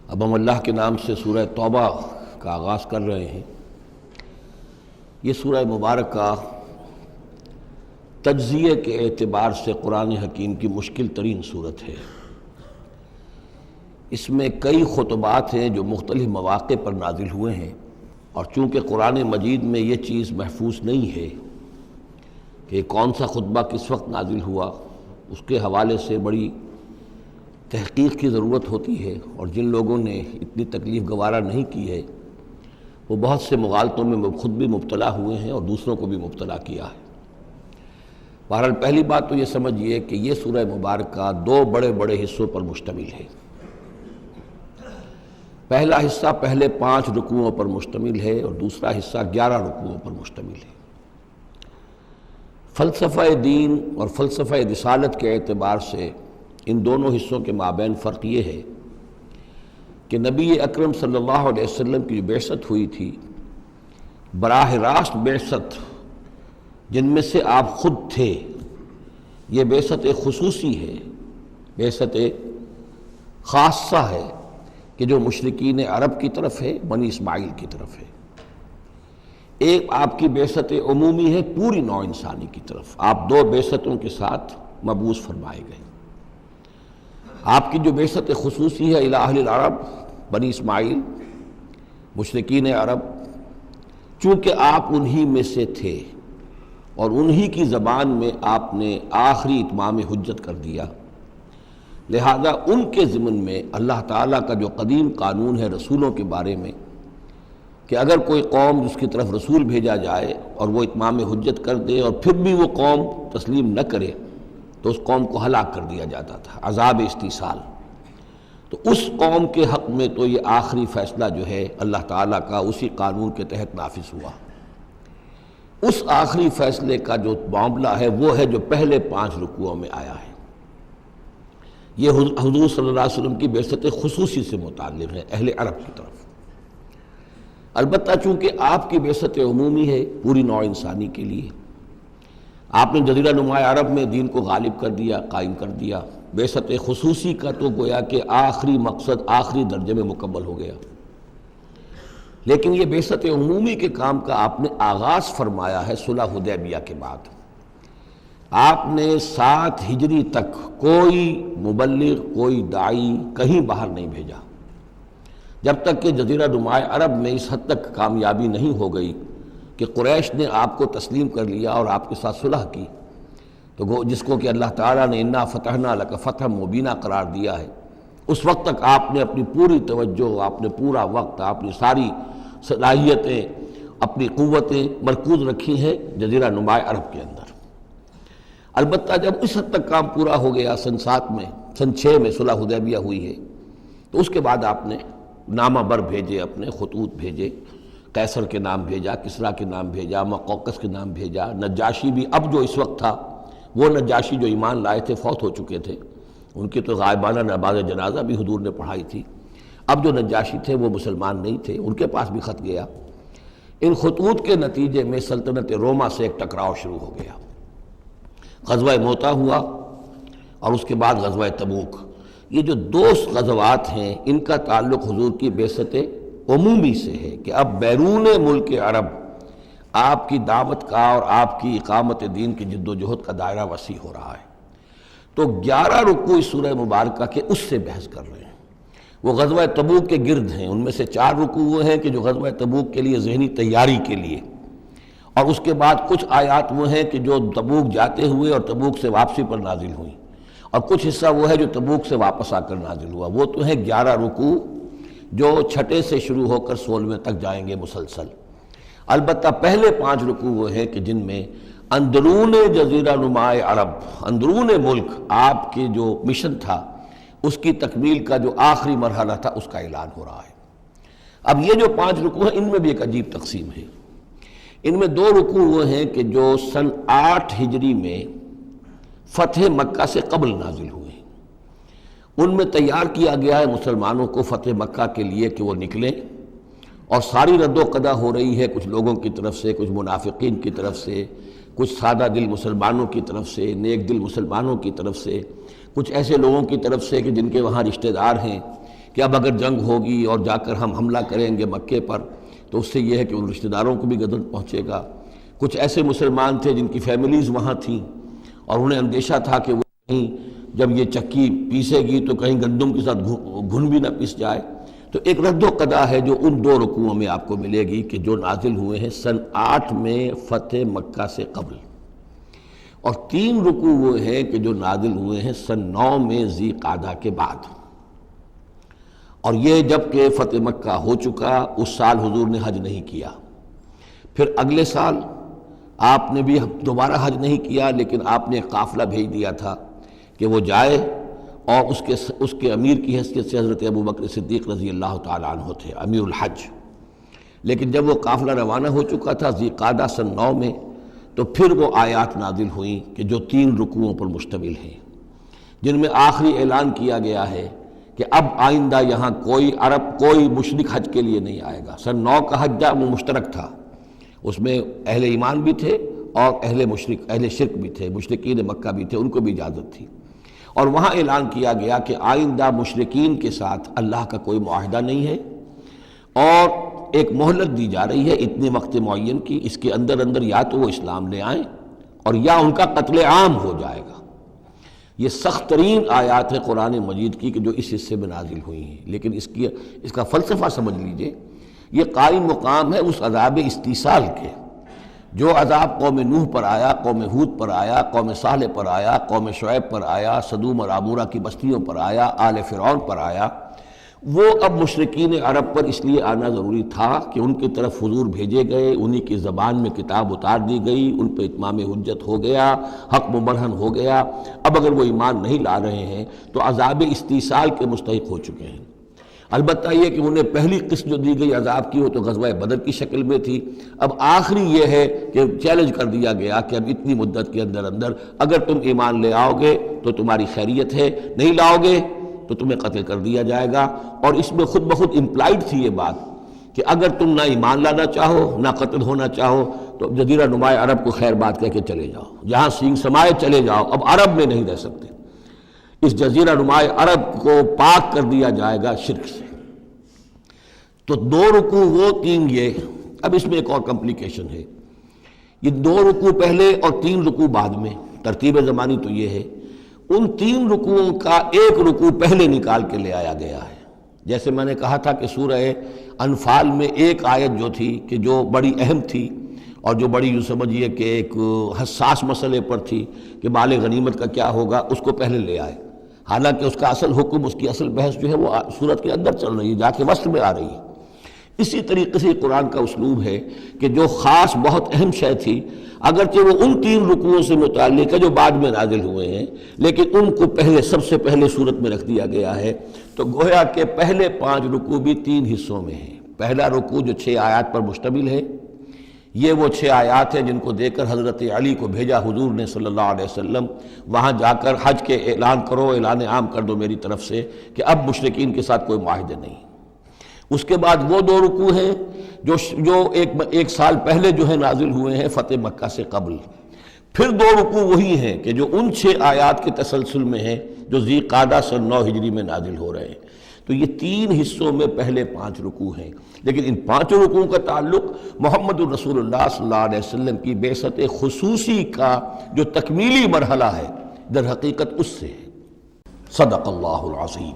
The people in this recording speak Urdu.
اب ہم اللہ کے نام سے سورہ توبہ کا آغاز کر رہے ہیں۔ یہ سورہ مبارکہ تجزیے کے اعتبار سے قرآن حکیم کی مشکل ترین صورت ہے۔ اس میں کئی خطبات ہیں جو مختلف مواقع پر نازل ہوئے ہیں، اور چونکہ قرآن مجید میں یہ چیز محفوظ نہیں ہے کہ کون سا خطبہ کس وقت نازل ہوا، اس کے حوالے سے بڑی تحقیق کی ضرورت ہوتی ہے، اور جن لوگوں نے اتنی تکلیف گوارا نہیں کی ہے وہ بہت سے مغالطوں میں خود بھی مبتلا ہوئے ہیں اور دوسروں کو بھی مبتلا کیا ہے۔ بہرحال پہلی بات تو یہ سمجھیے کہ یہ سورہ مبارکہ دو بڑے بڑے حصوں پر مشتمل ہے۔ پہلا حصہ پہلے 5 رکوعوں پر مشتمل ہے اور دوسرا حصہ 11 رکوعوں پر مشتمل ہے۔ فلسفہ دین اور فلسفہ رسالت کے اعتبار سے ان دونوں حصوں کے مابین فرق یہ ہے کہ نبی اکرم صلی اللہ علیہ وسلم کی جو بعثت ہوئی تھی، براہ راست بعثت جن میں سے آپ خود تھے، یہ بعثت خصوصی ہے، بعثت خاصہ ہے کہ جو مشرکین عرب کی طرف ہے، بنی اسماعیل کی طرف ہے۔ ایک آپ کی بعثت عمومی ہے پوری نوع انسانی کی طرف۔ آپ دو بعثتوں کے ساتھ مبعوث فرمائے گئے۔ آپ کی جو بعثت خصوصی ہے الی اہل العرب، بنی اسماعیل، مشرکین عرب، چونکہ آپ انہی میں سے تھے اور انہی کی زبان میں آپ نے آخری اتمام حجت کر دیا، لہذا ان کے ضمن میں اللہ تعالیٰ کا جو قدیم قانون ہے رسولوں کے بارے میں کہ اگر کوئی قوم جس کی طرف رسول بھیجا جائے اور وہ اتمام حجت کر دے اور پھر بھی وہ قوم تسلیم نہ کرے تو اس قوم کو ہلاک کر دیا جاتا تھا، عذاب استیصال۔ تو اس قوم کے حق میں تو یہ آخری فیصلہ جو ہے اللہ تعالیٰ کا اسی قانون کے تحت نافذ ہوا۔ اس آخری فیصلے کا جو معاملہ ہے وہ ہے جو پہلے 5 رکوعوں میں آیا ہے۔ یہ حضور صلی اللہ علیہ وسلم کی بعثت خصوصی سے متعلق ہے، اہل عرب کی طرف۔ البتہ چونکہ آپ کی بعثت عمومی ہے پوری نوع انسانی کے لیے، آپ نے جزیرہ نما عرب میں دین کو غالب کر دیا، قائم کر دیا۔ بعثت خصوصی کا تو گویا کہ آخری مقصد آخری درجے میں مکمل ہو گیا، لیکن یہ بعثت عمومی کے کام کا آپ نے آغاز فرمایا ہے صلح حدیبیہ کے بعد۔ آپ نے 7 ہجری تک کوئی مبلغ، کوئی داعی کہیں باہر نہیں بھیجا، جب تک کہ جزیرہ نما عرب میں اس حد تک کامیابی نہیں ہو گئی کہ قریش نے آپ کو تسلیم کر لیا اور آپ کے ساتھ صلح کی، تو جس کو کہ اللہ تعالیٰ نے انا فتحنا لک فتحا مبینا قرار دیا ہے، اس وقت تک آپ نے اپنی پوری توجہ، آپ نے پورا وقت، اپنی ساری صلاحیتیں، اپنی قوتیں مرکوز رکھی ہیں جزیرہ نما عرب کے اندر۔ البتہ جب اس حد تک کام پورا ہو گیا، سن 7 میں، سن 6 میں صلح حدیبیہ ہوئی ہے، تو اس کے بعد آپ نے نامہ بر بھیجے، اپنے خطوط بھیجے، قیصر کے نام بھیجا، کسریٰ کے نام بھیجا، مقوقس کے نام بھیجا، نجاشی بھی اب جو اس وقت تھا، وہ نجاشی جو ایمان لائے تھے فوت ہو چکے تھے، ان کی تو غائبانہ نماز جنازہ بھی حضور نے پڑھائی تھی۔ اب جو نجاشی تھے وہ مسلمان نہیں تھے، ان کے پاس بھی خط گیا۔ ان خطوط کے نتیجے میں سلطنت روما سے ایک ٹکراؤ شروع ہو گیا۔ غزوہ موتا ہوا اور اس کے بعد غزوہ تبوک۔ یہ جو 2 غزوات ہیں ان کا تعلق حضور کی بعثت عمومی سے ہے کہ اب بیرون ملک عرب آپ کی دعوت کا اور آپ کی اقامت دین کی جد و جہد کا دائرہ وسیع ہو رہا ہے۔ تو 11 رکوع اس سورہ مبارکہ کے اس سے بحث کر رہے ہیں، وہ غزوہ تبوک کے گرد ہیں۔ ان میں سے 4 رکوع وہ ہیں کہ جو غزوہ تبوک کے لیے ذہنی تیاری کے لیے، اور اس کے بعد کچھ آیات وہ ہیں کہ جو تبوک جاتے ہوئے اور تبوک سے واپسی پر نازل ہوئیں، اور کچھ حصہ وہ ہے جو تبوک سے واپس آ کر نازل ہوا۔ وہ تو ہیں 11 رکوع جو 6 سے شروع ہو کر 16 تک جائیں گے مسلسل۔ البتہ پہلے 5 رکوع وہ ہیں کہ جن میں اندرون جزیرہ نما عرب، اندرون ملک آپ کے جو مشن تھا اس کی تکمیل کا جو آخری مرحلہ تھا اس کا اعلان ہو رہا ہے۔ اب یہ جو 5 رکوع ہیں ان میں بھی ایک عجیب تقسیم ہے۔ ان میں 2 رکوع وہ ہیں کہ جو سن 8 ہجری میں فتح مکہ سے قبل نازل ہوئے ہیں۔ ان میں تیار کیا گیا ہے مسلمانوں کو فتح مکہ کے لیے کہ وہ نکلیں، اور ساری رد و قدا ہو رہی ہے کچھ لوگوں کی طرف سے، کچھ منافقین کی طرف سے، کچھ سادہ دل مسلمانوں کی طرف سے، نیک دل مسلمانوں کی طرف سے، کچھ ایسے لوگوں کی طرف سے کہ جن کے وہاں رشتہ دار ہیں کہ اب اگر جنگ ہوگی اور جا کر ہم حملہ کریں گے مکے پر تو اس سے یہ ہے کہ ان رشتہ داروں کو بھی غضب پہنچے گا۔ کچھ ایسے مسلمان تھے جن کی فیملیز وہاں تھیں اور انہیں اندیشہ تھا کہ وہ کہیں جب یہ چکی پیسے گی تو کہیں گندم کے ساتھ گھن بھی نہ پیس جائے۔ تو ایک رد و قضا ہے جو ان 2 رکوعوں میں آپ کو ملے گی کہ جو نازل ہوئے ہیں سن 8 میں فتح مکہ سے قبل، اور 3 رکوع وہ ہیں کہ جو نازل ہوئے ہیں سن 9 میں ذی قعدہ کے بعد۔ اور یہ جب کہ فتح مکہ ہو چکا، اس سال حضور نے حج نہیں کیا، پھر اگلے سال آپ نے بھی دوبارہ حج نہیں کیا، لیکن آپ نے ایک قافلہ بھیج دیا تھا کہ وہ جائے، اور اس کے امیر کی حیثیت سے حضرت ابوبکر صدیق رضی اللہ تعالیٰ عنہ تھے امیر الحج۔ لیکن جب وہ قافلہ روانہ ہو چکا تھا ذی قعدہ سن 9 میں، تو پھر وہ آیات نازل ہوئیں کہ جو 3 رکوعوں پر مشتمل ہیں، جن میں آخری اعلان کیا گیا ہے کہ اب آئندہ یہاں کوئی مشرک حج کے لیے نہیں آئے گا۔ سن 9 کا حج وہ مشترک تھا، اس میں اہل ایمان بھی تھے اور اہل شرک بھی تھے، مشرکین مکہ بھی تھے، ان کو بھی اجازت تھی۔ اور وہاں اعلان کیا گیا کہ آئندہ مشرکین کے ساتھ اللہ کا کوئی معاہدہ نہیں ہے، اور ایک مہلت دی جا رہی ہے اتنے وقت معین کی، اس کے اندر یا تو وہ اسلام لے آئیں اور یا ان کا قتل عام ہو جائے گا۔ یہ سخت ترین آیات ہے قرآن مجید کی کہ جو اس حصے میں نازل ہوئی ہیں، لیکن اس کا فلسفہ سمجھ لیجئے، یہ قائم مقام ہے اس عذاب استیصال کے جو عذاب قوم نوح پر آیا، قوم ہود پر آیا، قوم صالح پر آیا، قوم شعیب پر آیا، سدوم اور عمورہ کی بستیوں پر آیا، آل فرعون پر آیا۔ وہ اب مشرکین عرب پر اس لیے آنا ضروری تھا کہ ان کی طرف حضور بھیجے گئے، انہی کی زبان میں کتاب اتار دی گئی، ان پہ اتمام حجت ہو گیا، حق مبرہن ہو گیا۔ اب اگر وہ ایمان نہیں لا رہے ہیں تو عذاب استیصال کے مستحق ہو چکے ہیں۔ البتہ یہ کہ انہیں پہلی قسط جو دی گئی عذاب کی وہ تو غزوہ بدر کی شکل میں تھی، اب آخری یہ ہے کہ چیلنج کر دیا گیا کہ اب اتنی مدت کے اندر اگر تم ایمان لے آؤ گے تو تمہاری خیریت ہے، نہیں لاؤ گے تو تمہیں قتل کر دیا جائے گا۔ اور اس میں خود بخود امپلائڈ تھی یہ بات کہ اگر تم نہ ایمان لانا چاہو نہ قتل ہونا چاہو تو جزیرہ نما عرب کو خیر بات کہہ کے چلے جاؤ، جہاں سینگ سمائے چلے جاؤ، اب عرب میں نہیں رہ سکتے۔ اس جزیرہ نما عرب کو پاک کر دیا جائے گا شرک سے۔ تو 2 رکوع وہ 3 یہ، اب اس میں ایک اور کمپلیکیشن ہے، یہ 2 رکوع پہلے اور 3 رکوع بعد میں، ترتیب زمانی تو یہ ہے، ان 3 رکوعوں کا ایک رکوع پہلے نکال کے لے آیا گیا ہے۔ جیسے میں نے کہا تھا کہ سورہ انفال میں ایک آیت جو تھی کہ جو بڑی اہم تھی اور جو بڑی یوں سمجھیے کہ ایک حساس مسئلے پر تھی کہ مال غنیمت کا کیا ہوگا، اس کو پہلے لے آئے، حالانکہ اس کا اصل حکم، اس کی اصل بحث جو ہے وہ سورت کے اندر چل رہی ہے، جا کے وسط میں آ رہی ہے۔ اسی طریقے سے قرآن کا اسلوب ہے کہ جو خاص بہت اہم شے تھی، اگرچہ وہ ان 3 رکوعوں سے متعلق ہے جو بعد میں نازل ہوئے ہیں، لیکن ان کو سب سے پہلے صورت میں رکھ دیا گیا ہے۔ تو گویا کہ پہلے 5 رکوع بھی 3 حصوں میں ہیں۔ پہلا رکوع جو 6 آیات پر مشتمل ہے، یہ وہ 6 آیات ہیں جن کو دے کر حضرت علی کو بھیجا حضور نے صلی اللہ علیہ وسلم، وہاں جا کر حج کے اعلان کرو، اعلان عام کر دو میری طرف سے کہ اب مشرکین کے ساتھ کوئی معاہدے نہیں۔ اس کے بعد وہ 2 رکوع ہیں جو ایک سال پہلے جو ہے نازل ہوئے ہیں فتح مکہ سے قبل۔ پھر 2 رکوع وہی ہیں کہ جو ان 6 آیات کے تسلسل میں ہیں جو ذی قعدہ سن 9 ہجری میں نازل ہو رہے ہیں۔ تو یہ 3 حصوں میں پہلے 5 رکوع ہیں، لیکن ان 5 رکوعوں کا تعلق محمد الرسول اللہ صلی اللہ علیہ وسلم کی بعثت خصوصی کا جو تکمیلی مرحلہ ہے در حقیقت اس سے ہے۔ صدق اللہ العظیم۔